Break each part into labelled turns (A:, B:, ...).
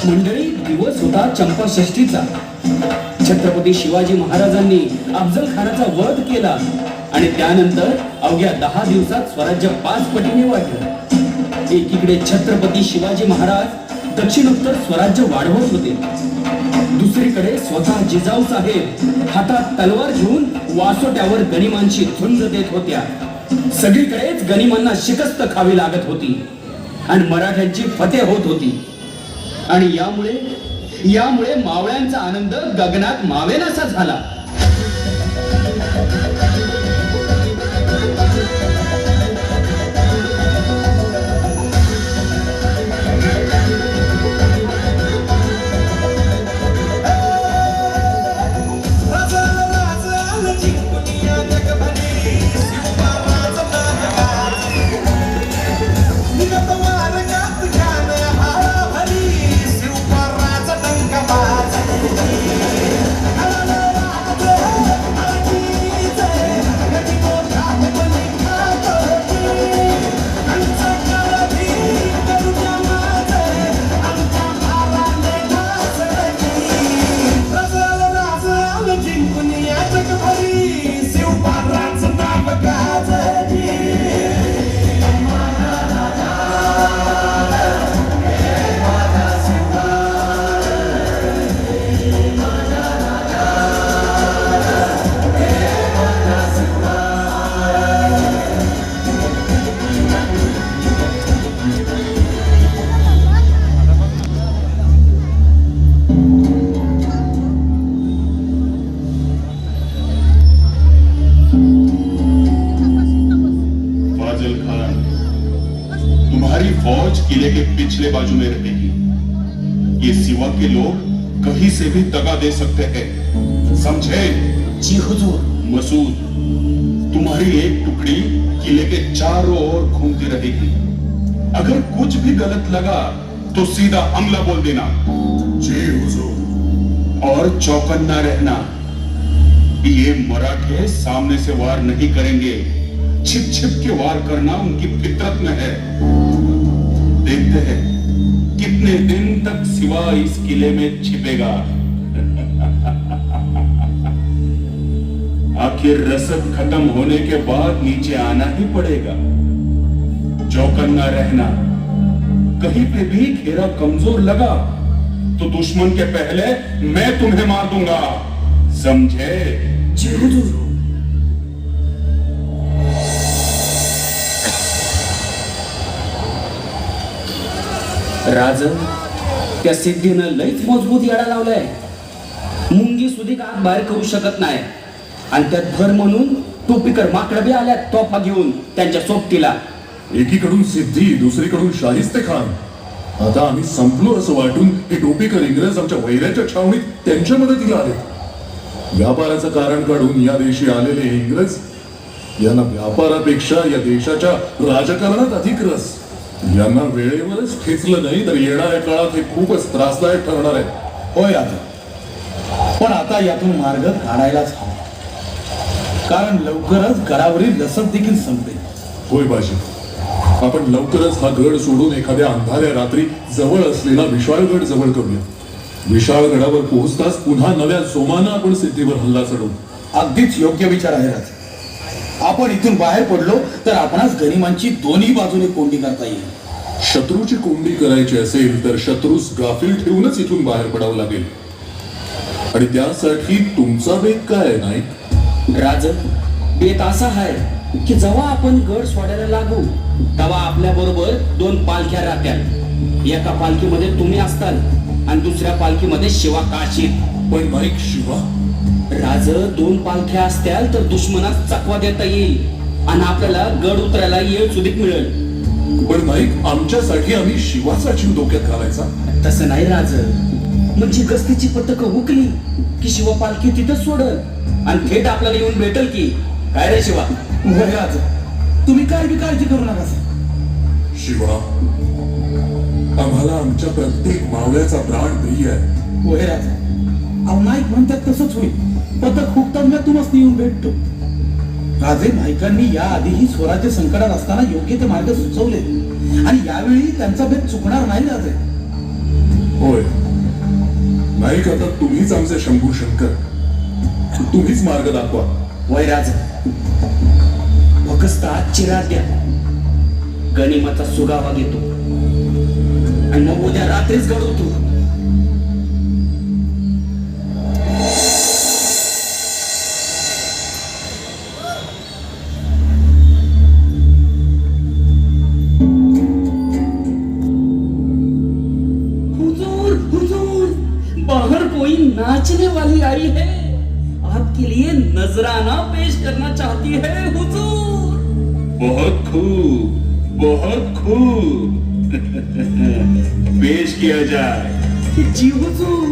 A: मंडळी, दिवस होता चंपाषष्ठीचा. छत्रपती शिवाजी महाराजांनी अफजल खानाचा वध केला आणि त्यानंतर अवघ्या 10 दिवसात स्वराज्य 5 पटीने वाढलं. एकीकडे छत्रपती शिवाजी महाराज दक्षिणोत्तर स्वराज्य वाढवत होते, दुसरीकडे स्वतः जिजाऊ साहेब हातात तलवार घेऊन वासोट्यावर गनिमांची झुंज देत होत्या. सगळीकडेच गनिमांना शिकस्त खावी लागत होती आणि मराठ्यांची फतेह होत होती. आणि यामुळे मावळ्यांचा आनंद गगनात मावेनासा झाला.
B: किले के पिछले बाजू में रहेगी. ये सिवा के लोग कहीं से भी दगा दे सकते हैं, समझे?
A: जी हुजूर.
B: मसूद, तुम्हारी एक टुकड़ी किले के चारों ओर घूमती रहेगी. अगर कुछ भी गलत लगा तो सीधा हमला बोल देना.
C: जी हुजूर.
B: और चौकन्ना रहना. ये मराठे सामने से वार नहीं करेंगे, छिप छिप के वार करना उनकी फितरत में है. देखते हैं कितने दिन तक सिवा इस किले में छिपेगा. आखिर रसद खत्म होने के बाद नीचे आना ही पड़ेगा. चौकन्ना रहना. कहीं पे भी घेरा कमजोर लगा तो दुश्मन के पहले मैं तुम्हें मार दूंगा, समझे?
A: जी हुजूर. राजन, त्या सिद्धीनं लईच मजबूत याडा लावलाय. मुंगी सुधी का बाहेर करू शकत नाही आणि त्यात भर म्हणून टोपीकर माकडं बी आल्यात तोफा घेऊन त्यांच्या सोबतीला.
C: एकीकडून सिद्धी, दुसरीकडून शाहिस्ते खान. आता आम्ही संपलो असं वाटून हे टोपीकर इंग्रज आमच्या वैऱ्याच्या छावणीत त्यांच्या मदतीला आले. व्यापाराचं कारण काढून या देशी आलेले इंग्रज यांना व्यापारापेक्षा या देशाच्या राजकारणात अधिक रस. यांना वेळेवरच खेचलं नाही तर येणाऱ्या काळात हे खूपच त्रासदायक ठरणार आहे.
D: होय आता, पण आता यातून मार्ग काढायलाच हवा, कारण लवकरच गडावरील रसद देखील संपते.
C: होय बाजी, आपण लवकरच हा गड सोडून एखाद्या अंधाऱ्या रात्री जवळ असलेला विशाळगड जवळ करूया. विशाळगडावर पोहोचताच पुन्हा नव्या जोमानं आपण सिद्धीवर हल्ला चढवू.
D: अगदीच योग्य विचार आहे राज. आपण इथून बाहेर पडलो तर आपणास गनिमांची दोन्ही बाजूने कोंडी करता येईल.
C: शत्रूची कोंडी करायची असेल तर शत्रूस गाफील ठेवूनच इथून बाहेर पडावं लागेल. आणि त्यासाठी तुमचा बेत काय नाही?
A: राजन, बेत असा आहे की जेव्हा आपण गड सोडायला लागू तेव्हा आपल्या बरोबर 2 पालख्या राहत्यात. एका पालखीमध्ये तुम्ही असताल आणि दुसऱ्या पालखीमध्ये शिवा काशीत.
C: पण नाईक शिवा,
A: राज, 2 पालख्या असत्याल तर दुश्मनास चकवा देता येईल आणि आपल्याला गड उतरायला येळ सुधीक मिळेल.
C: पण नाईक, आमच्यासाठी आम्ही शिवाचा जीव धोक्यात घालायचा?
A: तसं नाही राज. म्हणजे गस्तीची पथकं हुकली की शिवा पालखी तिथंच सोडल आणि थेट आपल्याला येऊन भेटल की काय रे शिवा?
D: होय राज, तुम्ही काय बी काळजी करू नका.
C: शिवा, आम्हाला आमच्या प्रत्येक मावळ्याचा प्राण प्रिय आहे.
D: होय राज. अहो नाईक म्हणतात तसंच होईल. पथक हुकताना तुम्हाला येऊन भेटतो. राजे नाईकांनी या आधीही स्वराज्य संकटात असताना योग्य ते मार्ग सुचवले आणि यावेळी त्यांचा भेद चुकणार नाही राजे.
C: होय, नाईक आता तुम्हीच आमचे शंभू शंकर, तुम्हीच मार्ग दाखवा.
A: वैराज फक्त आज चिरात द्या, गनिमाचा सुगावा घेतो आणि मग उद्या रात्रीच घडवतो. हुजूर हुजूर, बाहर कोई नाचने वाली आई है, आपके लिए नजराना पेश करना चाहती है हुजूर.
B: बहुत खूब, बहुत खूब. पेश किया जाए.
A: जी हुजूर.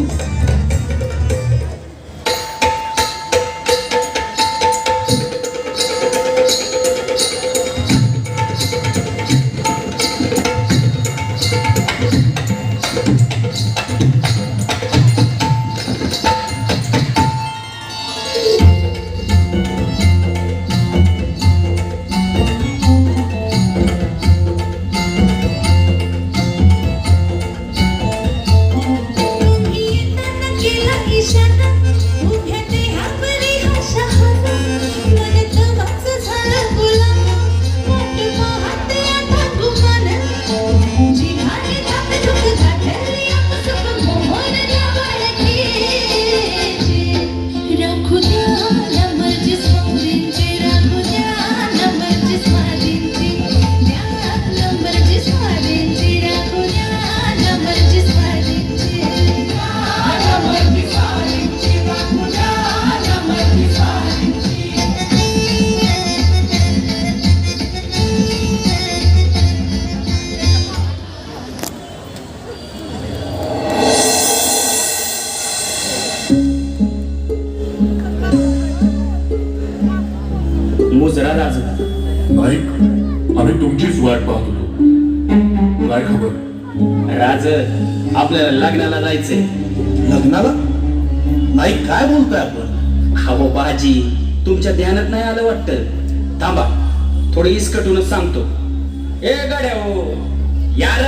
A: मुजरा राज,
C: नाईक, आम्ही तुमचीच वाट पाहत होतो. काय खबर?
A: राज, आपल्याला लग्नाला जायचंय.
D: लग्नाला? नाईक काय बोलतोय आपण?
A: खावो बाजी, तुमच्या ध्यानात नाही आलं वाटतं. थांबा, थोडं इसकटूनच सांगतो. ए गड्या हो, यार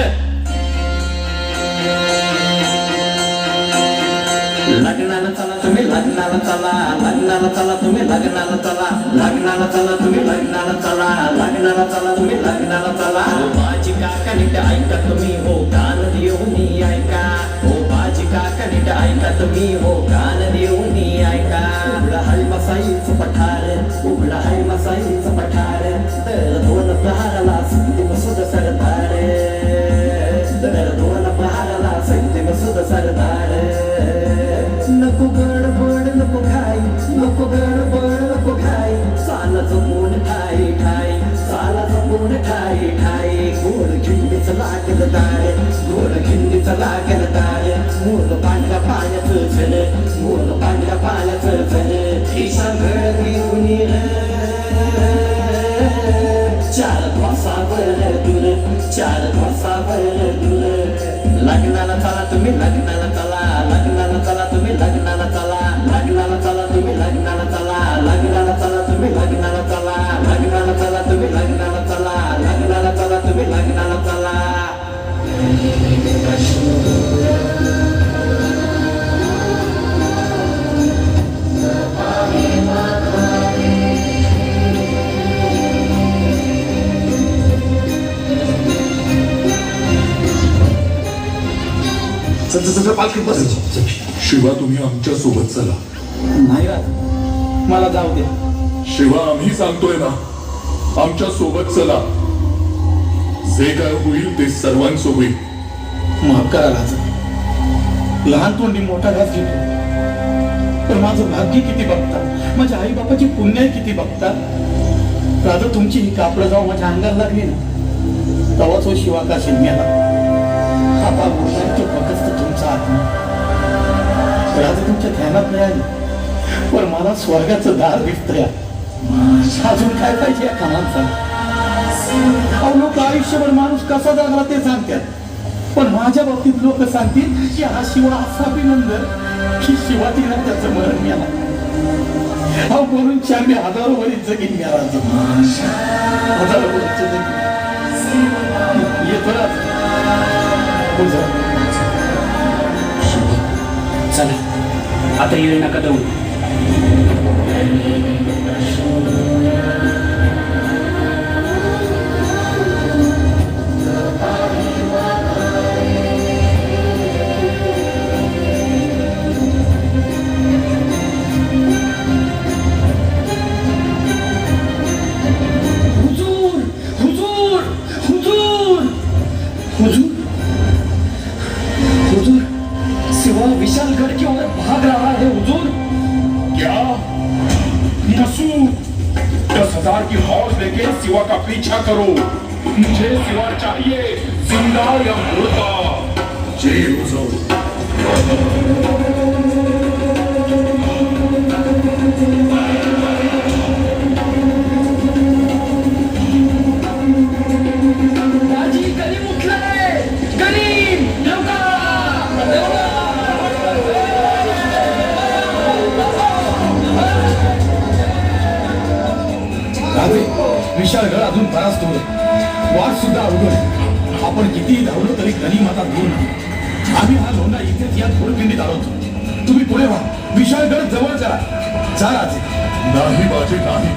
A: लग्नाला चला तुम्ही, लग्नाला चला, लग्नाला चला तुम्ही, लग्नाला चला, लग्नाला चला तुम्ही, लग्नाला चला, लग्नाला चला तुम्ही, लग्नाला चला. हो बाजी काका नीट ऐका तुम्ही, हो कान देऊन ऐका. हो बाजी काका नीट ऐका तुम्ही, हो कान देऊन ऐका. उघडा हाय मसाईच पठार, उघडा हाय मसाईच पठार, तर दोन प्रहाराला संधी सुद सरदार, तर दोन प्रहाराला संधी सुद सरदार. नको गडबड नको घाई, नको गडबड नको घाई, चाल जपून ठाई ठाई, चाल जपून ठाई ठाई. गोड खिंडीच लागल दार, गोड खिंडीच लागल दार. मूल पांढऱ्या पाण्याचं झण, मूल पांढऱ्या पाण्याचं झण. ईशा घेऊन चार ध्वसावर दूर, चार ध्वसावर दूर. लग्नाला चला तुम्ही, लग्नाला चला, लग्नाला चला तुम्ही, लग्नाला चला, लग्नाला चला तुम्ही, लग्नाला चला, लग्नाला चला तुम्ही, लग्नाला चला, लग्नाला चला तुम्ही, लग्नाला चला, लग्नाला चला तुम्ही, लग्नाला चला.
D: पालखीत बसायची.
C: शिवा, तुम्ही आमच्या सोबत चला.
D: नाही राज, मला जाऊ दे.
C: शिवा, आम्ही सांगतोय ना, आमच्या सोबत चला. जे काय होईल ते सर्वांचं होईल.
D: माफ करा राज, लहान तोंडी मोठा घास घेतो, पण माझं भाग्य किती बघतात, माझ्या आई बापाची पुण्याई किती बघतात. राजा, तुमची ही कापडं जाऊ माझ्या अंगाला लागली ना, तवाच हो शिवा का शिल्म्याला. आता बोलण्याचे फक्त तुमचा आत्मा राजा तुमच्या ध्यानात नाही आली, पण मला स्वर्गाचं दार दिसतंय. अजून काय पाहिजे या कामांचा? लोक आयुष्यभर माणूस कसा जगला ते सांगतात, पण माझ्या बाबतीत लोक सांगतील की हा शिवा असा अभिनंदन की शिवा तिला त्याचं मरण मिळाला. अहो बोलून मी हजारो वरीच जगीन मिळाला, हजारो वरीच जगीन येतो.
A: येईल नका देऊ.
D: हुजूर हुजूर हुजूर हुजूर हुजूर
A: सिवा विशालगढ़ की ओर भाग रहा है हुजूर.
B: क्या मसूद 10,000 की फौज लेके सिवा का पीछा करो. मुझे सिवा चाहिए, जिंदा या मुर्दा.
C: जी हुजूर.
A: राजी गनीम उठलाय. गनीम
D: राजे विशाळगड अजून बराच दूर आहे. वाट सुद्धा अवघड आहे. आपण कितीही धावलो तरी गनिम आता दूर नाही. आम्ही हा लोंढा इथेच या घोडखिंडीत आलो. तुम्ही पुढे व्हा, विशाळगड जवळ करा. जा राजे.
C: नाही बाजी नाही.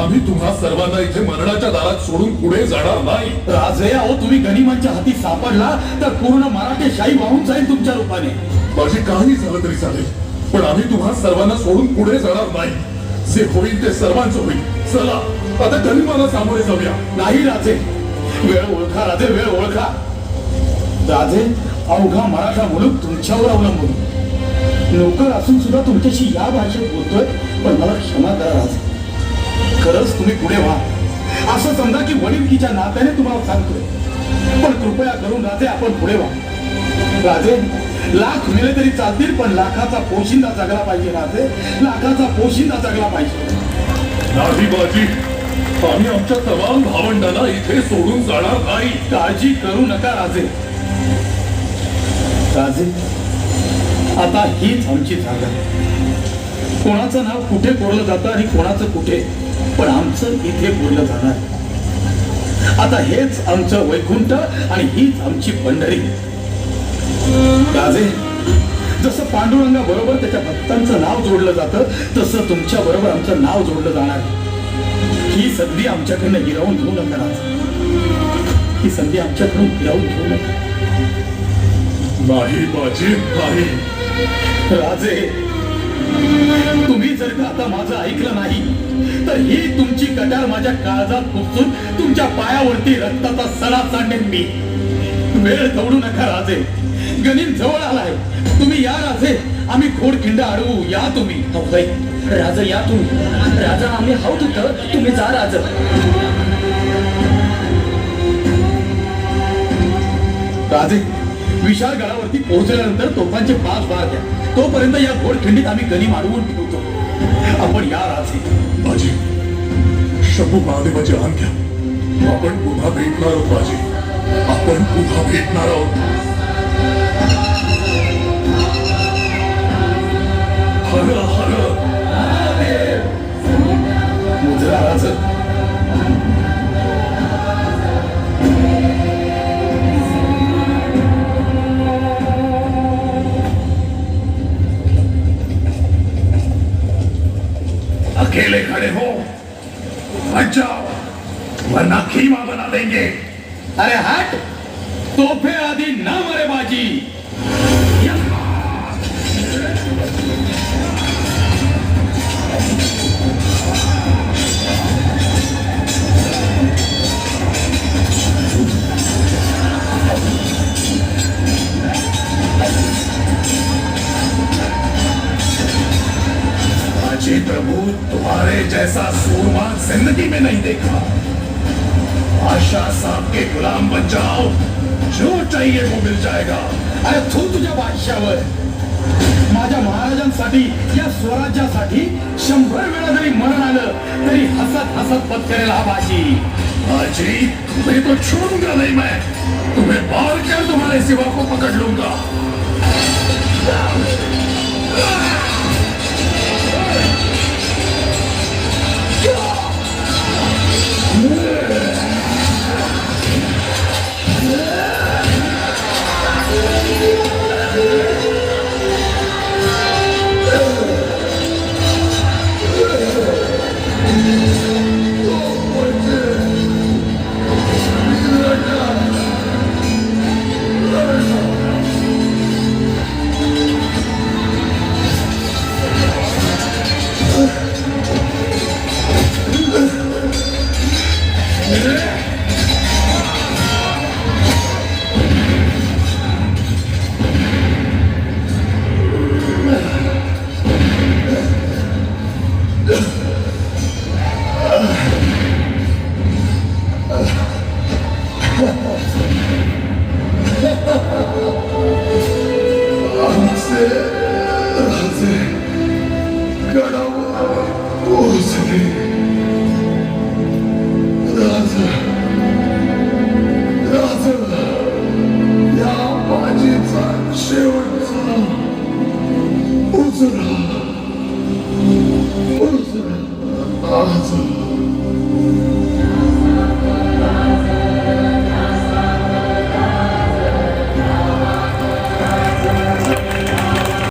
C: आम्ही तुम्हा सर्वांना इथे मरणाच्या दारात सोडून पुढे जाणार नाही.
D: राजे अहो, तुम्ही गनिमांच्या हाती सापडला तर पूर्ण मराठी शाही वाहून जाईल तुमच्या रूपाने.
C: बाजी काही झालं तरी चालेल, पण आम्ही तुम्हा सर्वांना सोडून पुढे जाणार नाही. जे होईल ते सर्वांचं होईल. चला आता गनिमाला सामोरे जाऊया.
D: नाही राजे, वेळ ओळखा राजे, वेळ ओळखा. राजे अवघा मराठा मुलूक तुमच्यावर अवलंबून. नोकर असून सुद्धा तुमच्याशी या भाषेत बोलतोय, पण मला क्षमा करा राजे. खरंच तुम्ही पुढे व्हा. असं समजा की वडीलकीच्या नात्याने तुम्हाला सांगतोय, पण कृपया करून राजे आपण पुढे व्हा. राजे लाख मिळे तरी चालतील, पण लाखाचा पोशिंदा जगला पाहिजे. राजे लाखाचा पोशिंदा जगला पाहिजे.
C: नाही बाजी, आम्ही आमच्या तमाम भावंडांना इथे सोडून जाणार नाही.
D: काळजी करू नका राजे. राजे आता हीच आमची जागा. कोणाचं नाव कुठे कोरलं जातं आणि कोणाचं कुठे, पण आमचं इथे बोललं जाणार. आता हेच आमचं वैकुंठ आणि हीच आमची पंढरी. राजे जसं पांडुरंगा बरोबर त्याच्या भक्तांचं नाव जोडलं जातं, तसं तुमच्या बरोबर आमचं नाव जोडलं जाणार. ही संधी आमच्याकडनं हिरावून घेऊ नका राजे. ही संधी आमच्याकडून हिरावून घेऊ नका.
C: नाही बाजी नाही.
D: राजे तुम्ही जर का आता माझं ऐकलं नाही तर ही तुमची कटार माझ्या काळजात खुपसून तुमच्या पायावरती रक्ताचा सडा सांडेन मी. वेळ दौडू नका राजे, गनिम जवळ आलाय. तुम्ही या राजे, आम्ही घोडखिंड अडवू. या तुम्ही.
A: राजा या तुम्ही. राजा आम्ही हाऊत होतं, तुम्ही जा राजा.
D: राजे विशाळगडावरती पोहोचल्यानंतर तोफांचे 5 बार द्या. तोपर्यंत या घोडखिंडीत आम्ही गनिम अडवून ठेवतो. आपण या राजे.
C: बाजी, शंभू महादेवाची आण घ्या. आपण पुन्हा भेटणार आहोत बाजी. आपण पुन्हा भेटणार आहोत. हर हर
D: मुजरा राजे.
C: अकेले खड़े हो, हट जाओ, वरना खीमा बना देंगे.
D: अरे हट, तोफे आधी ना मरे बाजी.
C: जी प्रभु, तुम्हारे जैसा सूरमा जिंदगी में नहीं देखा. आशा साहब के गुलाम बन जाओ, जो चाहिए वो मिल जाएगा.
D: अरे तू तुझ्या बादशावर. माझ्या महाराजांसाठी, या स्वराज्यासाठी 100 वेळा जरी मरण आलं तरी हसत हसत पत्करेल हा बाजी.
C: अजी, तुम्हें तो छोड़ूंगा नहीं मैं. तुम्हें मार कर तुम्हारे सिवा को पकड़ लूंगा. आमचे राजे गडावर पोहोचले. राजा राजा या बाजीचा शेवटचा उजरा आज